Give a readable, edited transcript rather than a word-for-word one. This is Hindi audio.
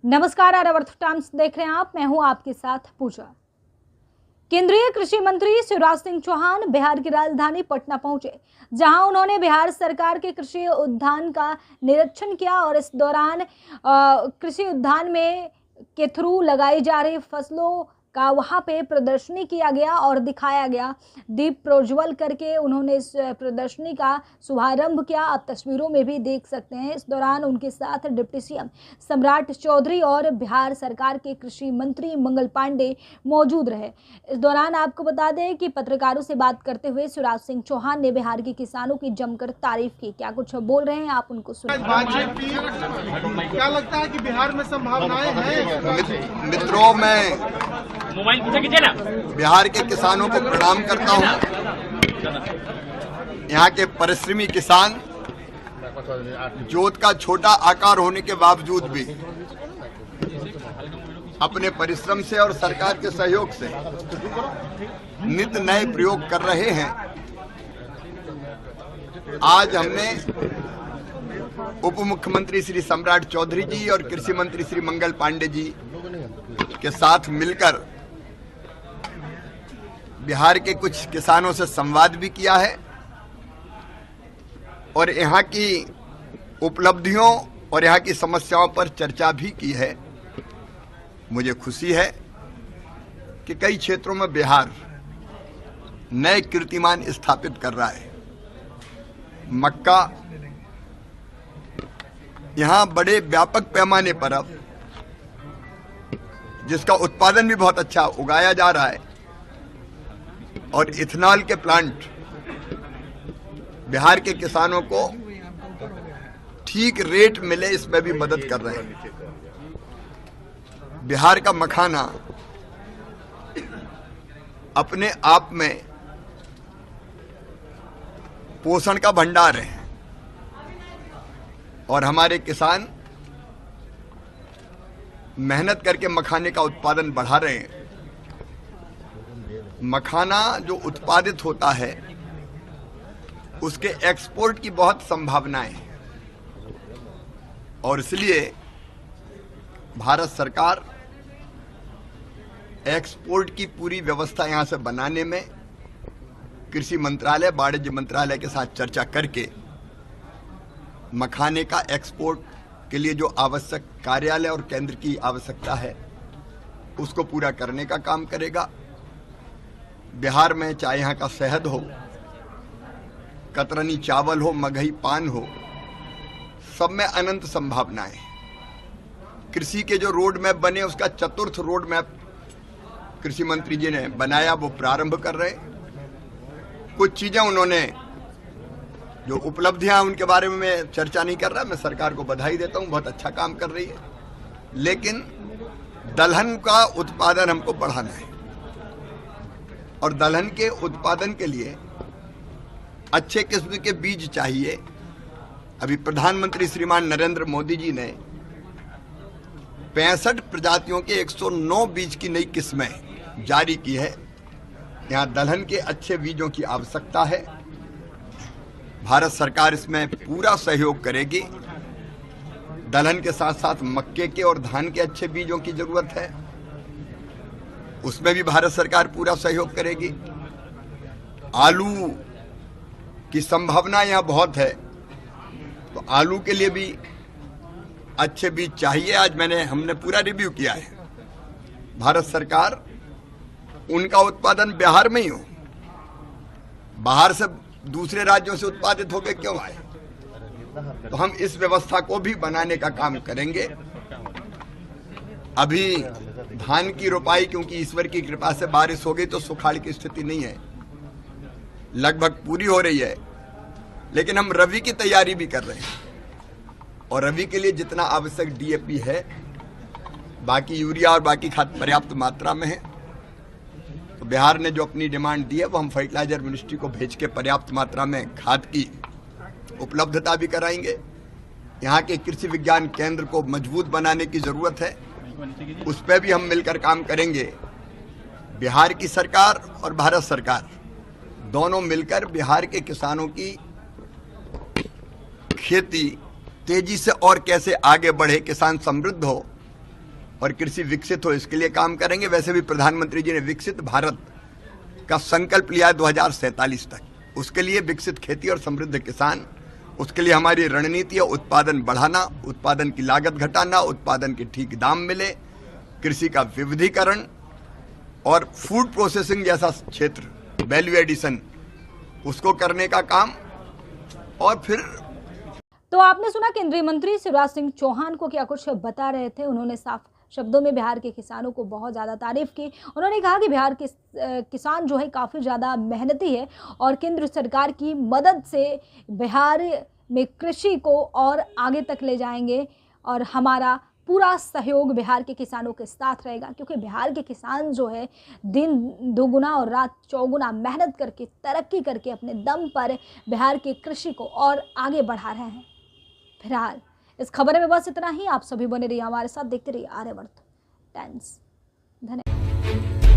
नमस्कार, आर्यावर्त टाइम्स देख रहे हैं आप। मैं हूं आपके साथ पूजा। केंद्रीय कृषि मंत्री शिवराज सिंह चौहान बिहार की राजधानी पटना पहुंचे, जहां उन्होंने बिहार सरकार के कृषि उद्यान का निरीक्षण किया और इस दौरान कृषि उद्यान में के थ्रू लगाई जा रही फसलों का वहां पे प्रदर्शनी किया गया और दिखाया गया। दीप प्रज्वल करके उन्होंने इस प्रदर्शनी का शुभारंभ किया। आप तस्वीरों में भी देख सकते हैं। इस दौरान उनके साथ डिप्टी सीएम सम्राट चौधरी और बिहार सरकार के कृषि मंत्री मंगल पांडे मौजूद रहे। इस दौरान आपको बता दें कि पत्रकारों से बात करते हुए शिवराज सिंह चौहान ने बिहार के किसानों की जमकर तारीफ की। क्या कुछ बोल रहे हैं, आप उनको सुनिए। क्या लगता है कि बिहार में संभावनाएं हैं? मित्रों, मैं बिहार के किसानों को प्रणाम करता हूं। यहाँ के परिश्रमी किसान जोत का छोटा आकार होने के बावजूद भी अपने परिश्रम से और सरकार के सहयोग से नित नए प्रयोग कर रहे हैं। आज हमने उप मुख्यमंत्री श्री सम्राट चौधरी जी और कृषि मंत्री श्री मंगल पांडे जी के साथ मिलकर बिहार के कुछ किसानों से संवाद भी किया है और यहाँ की उपलब्धियों और यहाँ की समस्याओं पर चर्चा भी की है। मुझे खुशी है कि कई क्षेत्रों में बिहार नए कीर्तिमान स्थापित कर रहा है। मक्का यहाँ बड़े व्यापक पैमाने पर अब जिसका उत्पादन भी बहुत अच्छा उगाया जा रहा है और इथेनॉल के प्लांट बिहार के किसानों को ठीक रेट मिले, इसमें भी मदद कर रहे हैं। बिहार का मखाना अपने आप में पोषण का भंडार है और हमारे किसान मेहनत करके मखाने का उत्पादन बढ़ा रहे हैं। मखाना जो उत्पादित होता है उसके एक्सपोर्ट की बहुत संभावनाएं हैं और इसलिए भारत सरकार एक्सपोर्ट की पूरी व्यवस्था यहां से बनाने में कृषि मंत्रालय, वाणिज्य मंत्रालय के साथ चर्चा करके मखाने का एक्सपोर्ट के लिए जो आवश्यक कार्यालय और केंद्र की आवश्यकता है उसको पूरा करने का काम करेगा। बिहार में चाहे यहाँ का शहद हो, कतरनी चावल हो, मगही पान हो, सब में अनंत संभावनाएं। कृषि के जो रोड मैप बने उसका चतुर्थ रोड मैप कृषि मंत्री जी ने बनाया, वो प्रारंभ कर रहे। कुछ चीजें उन्होंने जो उपलब्धियां उनके बारे में मैं चर्चा नहीं कर रहा, मैं सरकार को बधाई देता हूं, बहुत अच्छा काम कर रही है। लेकिन दलहन का उत्पादन हमको बढ़ाना है और दलहन के उत्पादन के लिए अच्छे किस्म के बीज चाहिए। अभी प्रधानमंत्री श्रीमान नरेंद्र मोदी जी ने 65 प्रजातियों के 109 बीज की नई किस्में जारी की है। यहाँ दलहन के अच्छे बीजों की आवश्यकता है। भारत सरकार इसमें पूरा सहयोग करेगी। दलहन के साथ साथ मक्के के और धान के अच्छे बीजों की जरूरत है, उसमें भी भारत सरकार पूरा सहयोग करेगी। आलू की संभावना यहाँ बहुत है, तो आलू के लिए भी अच्छे बीज चाहिए। आज हमने पूरा रिव्यू किया है। भारत सरकार उनका उत्पादन बिहार में ही हो, बाहर से दूसरे राज्यों से उत्पादित होकर क्यों आए, तो हम इस व्यवस्था को भी बनाने का काम करेंगे। अभी धान की रोपाई, क्योंकि ईश्वर की कृपा से बारिश हो गई तो सुखाड़ की स्थिति नहीं है, लगभग पूरी हो रही है। लेकिन हम रबी की तैयारी भी कर रहे हैं और रबी के लिए जितना आवश्यक डीएपी है, बाकी यूरिया और बाकी खाद पर्याप्त मात्रा में है। तो बिहार ने जो अपनी डिमांड दी है वो हम फर्टिलाइजर मिनिस्ट्री को भेज के पर्याप्त मात्रा में खाद की उपलब्धता भी कराएंगे। यहाँ के कृषि विज्ञान केंद्र को मजबूत बनाने की जरूरत है, उस पर भी हम मिलकर काम करेंगे। बिहार की सरकार और भारत सरकार दोनों मिलकर बिहार के किसानों की खेती तेजी से और कैसे आगे बढ़े, किसान समृद्ध हो, और कृषि विकसित हो, इसके लिए काम करेंगे। वैसे भी प्रधानमंत्री जी ने विकसित भारत का संकल्प लिया है 2047 तक। उसके लिए विकसित खेती और समृद्ध किसान, उसके लिए हमारी रणनीति है उत्पादन बढ़ाना, उत्पादन की लागत घटाना, उत्पादन के ठीक दाम मिले, कृषि का विविधीकरण और फूड प्रोसेसिंग जैसा क्षेत्र, वैल्यू एडिशन, उसको करने का काम। और फिर तो आपने सुना केंद्रीय मंत्री शिवराज सिंह चौहान को क्या कुछ बता रहे थे। उन्होंने साफ शब्दों में बिहार के किसानों को बहुत ज़्यादा तारीफ की। उन्होंने कहा कि बिहार के किसान जो है काफ़ी ज़्यादा मेहनती है और केंद्र सरकार की मदद से बिहार में कृषि को और आगे तक ले जाएंगे और हमारा पूरा सहयोग बिहार के किसानों के साथ रहेगा, क्योंकि बिहार के किसान जो है दिन दोगुना और रात चौगुना मेहनत करके, तरक्की करके अपने दम पर बिहार की कृषि को और आगे बढ़ा रहे हैं। फिलहाल इस खबर में बस इतना ही। आप सभी बने रहिए हमारे साथ, देखते रहिए आर्यावर्त टाइम्स। धन्यवाद।